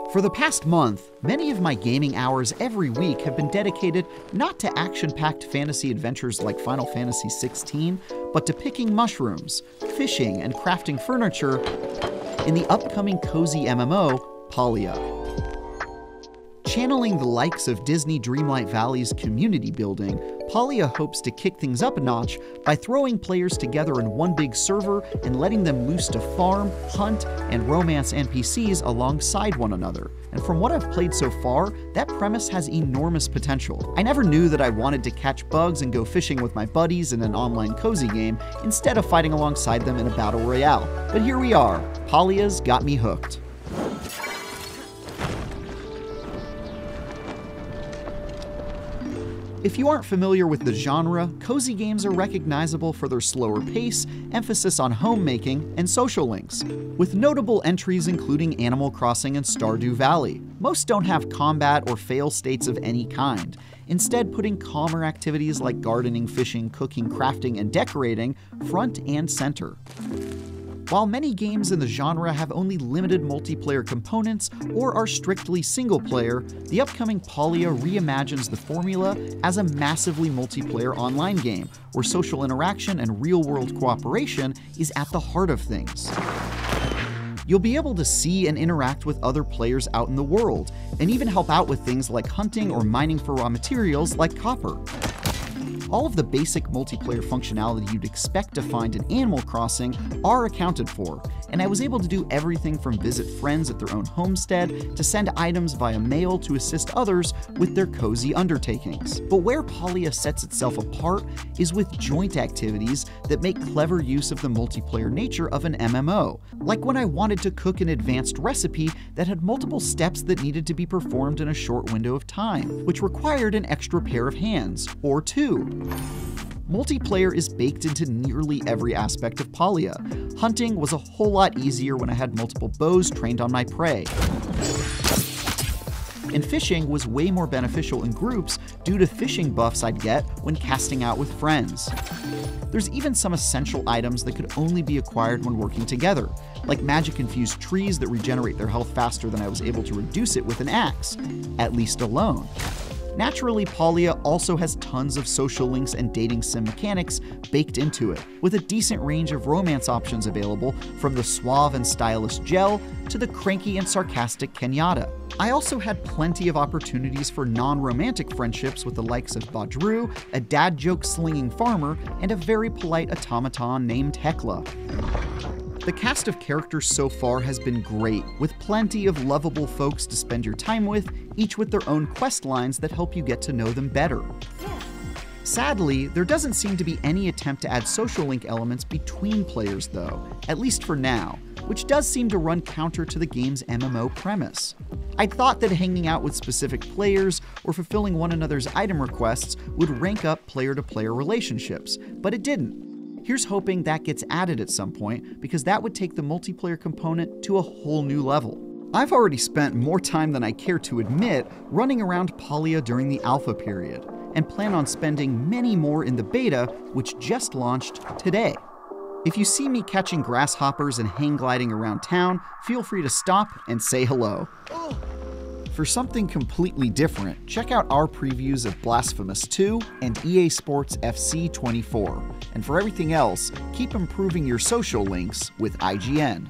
For the past month, many of my gaming hours every week have been dedicated not to action-packed fantasy adventures like Final Fantasy XVI, but to picking mushrooms, fishing, and crafting furniture in the upcoming cozy MMO, Palia. Channeling the likes of Disney Dreamlight Valley's community building, Palia hopes to kick things up a notch by throwing players together in one big server and letting them loose to farm, hunt, and romance NPCs alongside one another. And from what I've played so far, that premise has enormous potential. I never knew that I wanted to catch bugs and go fishing with my buddies in an online cozy game instead of fighting alongside them in a battle royale. But here we are. Palia's got me hooked. If you aren't familiar with the genre, cozy games are recognizable for their slower pace, emphasis on homemaking, and social links, with notable entries including Animal Crossing and Stardew Valley. Most don't have combat or fail states of any kind, instead putting calmer activities like gardening, fishing, cooking, crafting, and decorating front and center. While many games in the genre have only limited multiplayer components or are strictly single-player, the upcoming Palia reimagines the formula as a massively multiplayer online game, where social interaction and real-world cooperation is at the heart of things. You'll be able to see and interact with other players out in the world, and even help out with things like hunting or mining for raw materials like copper. All of the basic multiplayer functionality you'd expect to find in Animal Crossing are accounted for, and I was able to do everything from visit friends at their own homestead to send items via mail to assist others with their cozy undertakings. But where Palia sets itself apart is with joint activities that make clever use of the multiplayer nature of an MMO, like when I wanted to cook an advanced recipe that had multiple steps that needed to be performed in a short window of time, which required an extra pair of hands, or two. Multiplayer is baked into nearly every aspect of Palia. Hunting was a whole lot easier when I had multiple bows trained on my prey. And fishing was way more beneficial in groups due to fishing buffs I'd get when casting out with friends. There's even some essential items that could only be acquired when working together, like magic-infused trees that regenerate their health faster than I was able to reduce it with an axe, at least alone. Naturally, Palia also has tons of social links and dating sim mechanics baked into it, with a decent range of romance options available from the suave and stylish Gel to the cranky and sarcastic Kenyatta. I also had plenty of opportunities for non-romantic friendships with the likes of Badru, a dad joke-slinging farmer, and a very polite automaton named Hekla. The cast of characters so far has been great, with plenty of lovable folks to spend your time with, each with their own quest lines that help you get to know them better. Sadly, there doesn't seem to be any attempt to add social link elements between players though, at least for now, which does seem to run counter to the game's MMO premise. I'd thought that hanging out with specific players or fulfilling one another's item requests would rank up player-to-player relationships, but it didn't. Here's hoping that gets added at some point, because that would take the multiplayer component to a whole new level. I've already spent more time than I care to admit running around Palia during the alpha period, and plan on spending many more in the beta, which just launched today. If you see me catching grasshoppers and hang gliding around town, feel free to stop and say hello. For something completely different, check out our previews of Blasphemous 2 and EA Sports FC 24. And for everything else, keep improving your social links with IGN.